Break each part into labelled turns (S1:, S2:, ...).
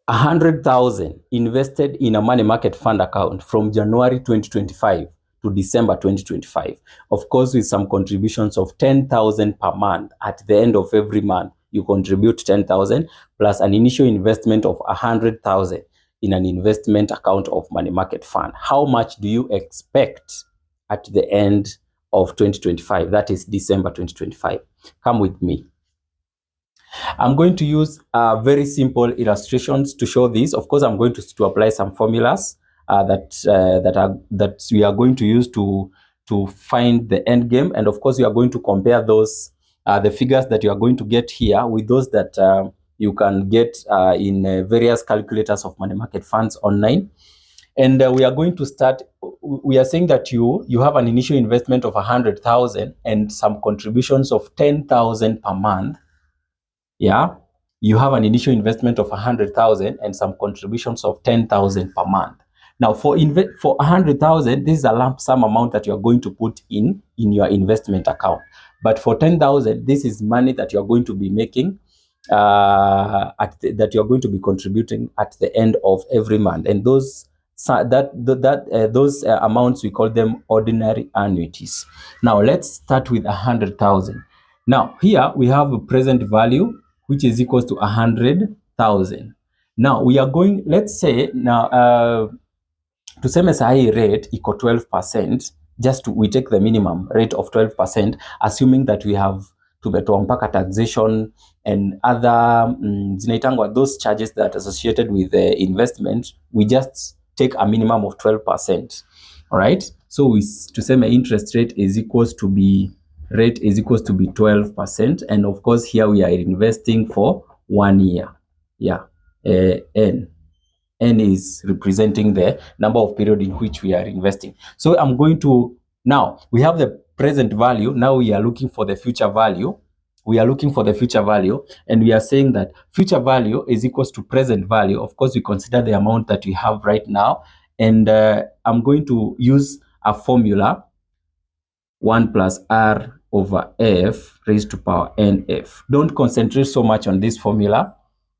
S1: 100,000 invested in a money market fund account from January 2025 to December 2025. Of course, with some contributions of 10,000 per month. At the end of every month, you contribute 10,000 plus an initial investment of 100,000 in an investment account of money market fund. How much do you expect at the end of 2025? That is December 2025. Come with me. I'm going to use very simple illustrations to show this. Of course, I'm going to apply some formulas that we are going to use to find the end game. And of course, we are going to compare those the figures that you are going to get here with those that you can get in various calculators of money market funds online. And we are going to start. We are saying that you have an initial investment of 100,000 and some contributions of 10,000 per month. Yeah, you have an initial investment of 100,000 and some contributions of 10,000 per month. Now, for 100,000, this is a lump sum amount that you are going to put in your investment account. But for 10,000, this is money that you are going to be making, that you are going to be contributing at the end of every month. And those amounts, we call them ordinary annuities. Now, let's start with 100,000. Now, here we have a present value, which is equals to 100,000. Now, we are going, let's say, now, to same as high rate equal 12%, we take the minimum rate of 12%, assuming that we have to mpaka taxation and other those charges that are associated with the investment. We just take a minimum of 12%. All right. So to say my interest rate is equals to be 12%. And of course, here we are investing for 1 year. Yeah. N is representing the number of period in which we are investing. So I'm going to, now we have the present value. Now we are looking for the future value. And we are saying that future value is equals to present value. Of course, we consider the amount that we have right now. And I'm going to use a formula, 1 plus R over F raised to power NF. Don't concentrate so much on this formula.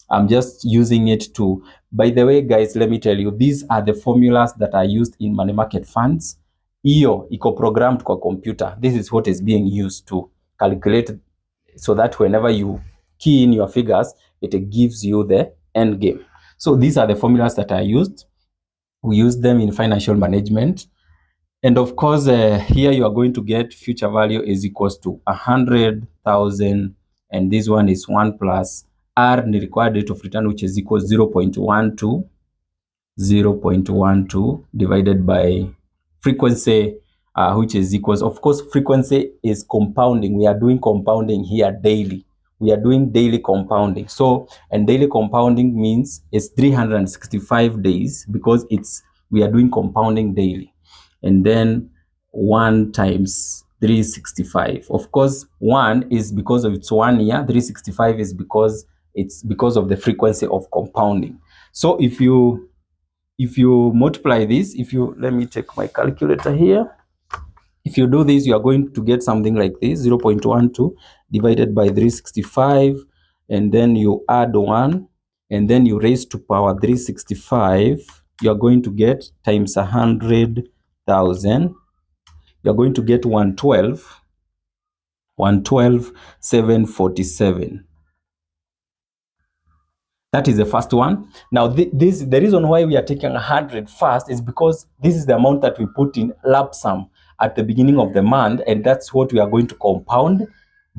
S1: I'm just using it to, by the way, guys, let me tell you, these are the formulas that are used in money market funds. Iyo iko programmed kwa computer. This is what is being used to calculate, so that whenever you key in your figures, it gives you the end game. So these are the formulas that are used. We use them in financial management. And of course, here you are going to get future value is equals to 100,000. And this one is 1 plus R, the required rate of return, which is equals 0.12 divided by frequency, which is equals, of course, frequency is compounding. We are doing compounding here daily. We are doing daily compounding. So, and daily compounding means it's 365 days because we are doing compounding daily. And then 1 times 365. Of course, 1 is because of it's 1 year. 365 is because it's because of the frequency of compounding. So if you multiply this, let me take my calculator here. If you do this, you are going to get something like this, 0.12 divided by 365, and then you add 1, and then you raise to power 365. You are going to get times 100,000. You are going to get 112,747. That is the first one. Now, the reason why we are taking 100 first is because this is the amount that we put in lump sum at the beginning of the month, and that's what we are going to compound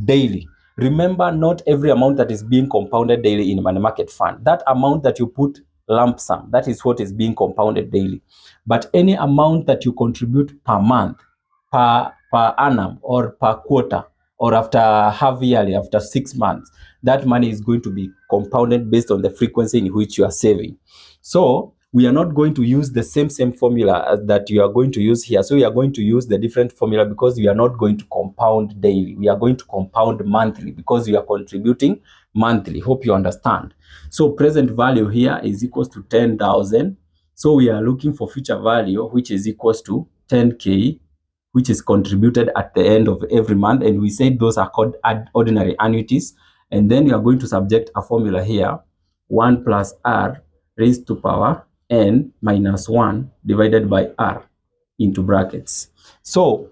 S1: daily. Remember, not every amount that is being compounded daily in a money market fund, that amount that you put lump sum, that is what is being compounded daily. But any amount that you contribute per month, per annum, or per quarter, or after half yearly, after 6 months, that money is going to be compounded based on the frequency in which you are saving. So we are not going to use the same formula that you are going to use here. So we are going to use the different formula because we are not going to compound daily. We are going to compound monthly because we are contributing monthly. Hope you understand. So present value here is equals to 10,000. So we are looking for future value, which is equals to 10K, which is contributed at the end of every month. And we said those are called ordinary annuities. And then you are going to subject a formula here, 1 plus R raised to power n minus 1 divided by r into brackets. So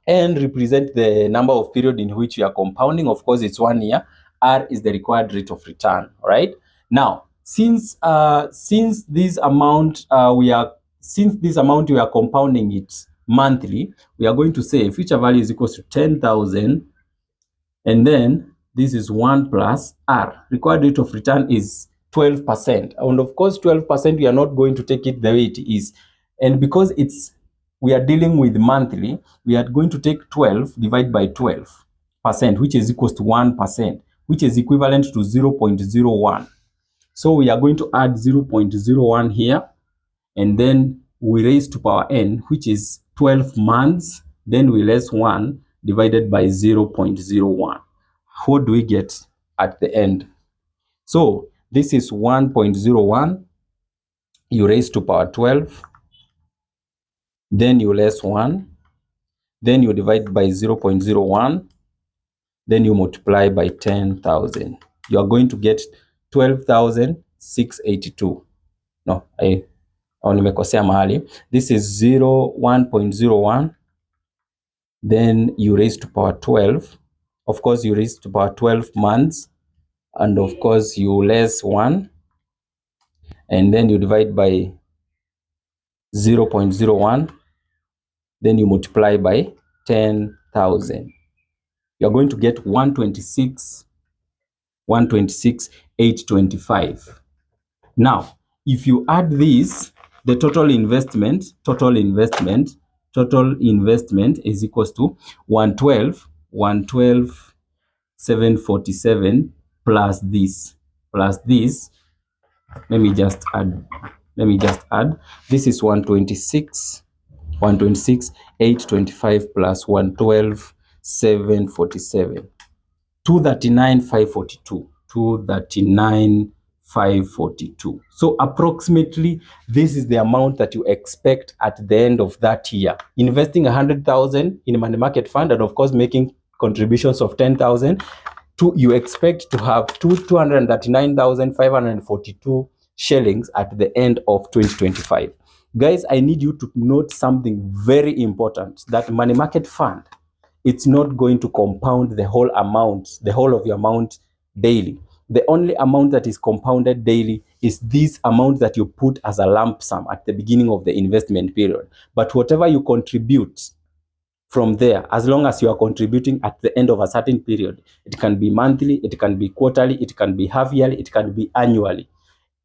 S1: n represent the number of period in which you are compounding. Of course, it's 1 year. R is the required rate of return, right? Now, since this amount we are compounding it monthly, we are going to say future value is equals to 10,000, and then this is 1 plus R. Required rate of return is 12%. And of course, 12%, we are not going to take it the way it is. And because we are dealing with monthly, we are going to take 12 divided by 12%, which is equals to 1%, which is equivalent to 0.01. So we are going to add 0.01 here, and then we raise to power n, which is 12 months, then we less 1 divided by 0.01. What do we get at the end? So this is 1.01, you raise to power 12, then you less 1, then you divide by 0.01, then you multiply by 10,000. You are going to get 12,682. No, nimekosea mahali. This is 1.01, then you raise to power 12. Of course, you raise to power 12 months, and of course you less 1, and then you divide by 0.01, then you multiply by 10,000. You're going to get 126,825. Now, if you add this, the total investment is equals to 112,747 plus this. Let me just add. This is 126,825 plus 112,747. 239,542. 239,542. So approximately this is the amount that you expect at the end of that year. Investing 100,000 in a money market fund, and of course making contributions of 10,000, you expect to have 239,542 shillings at the end of 2025. Guys, I need you to note something very important, that money market fund, it's not going to compound the whole amount, the whole of your amount daily. The only amount that is compounded daily is this amount that you put as a lump sum at the beginning of the investment period. But whatever you contribute from there, as long as you are contributing at the end of a certain period, it can be monthly, it can be quarterly, it can be half yearly, it can be annually.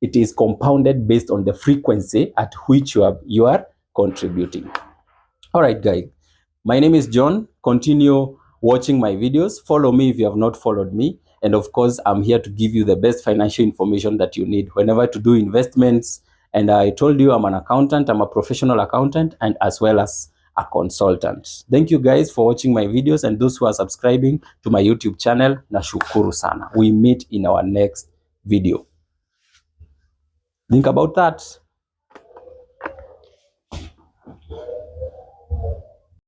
S1: It is compounded based on the frequency at which you are contributing. All right, guys. My name is John. Continue watching my videos. Follow me if you have not followed me. And of course, I'm here to give you the best financial information that you need whenever to do investments. And I told you I'm an accountant. I'm a professional accountant, and as well as a consultant. Thank you guys for watching my videos, and those who are subscribing to my YouTube channel, nashukuru sana. We meet in our next video. Think about that.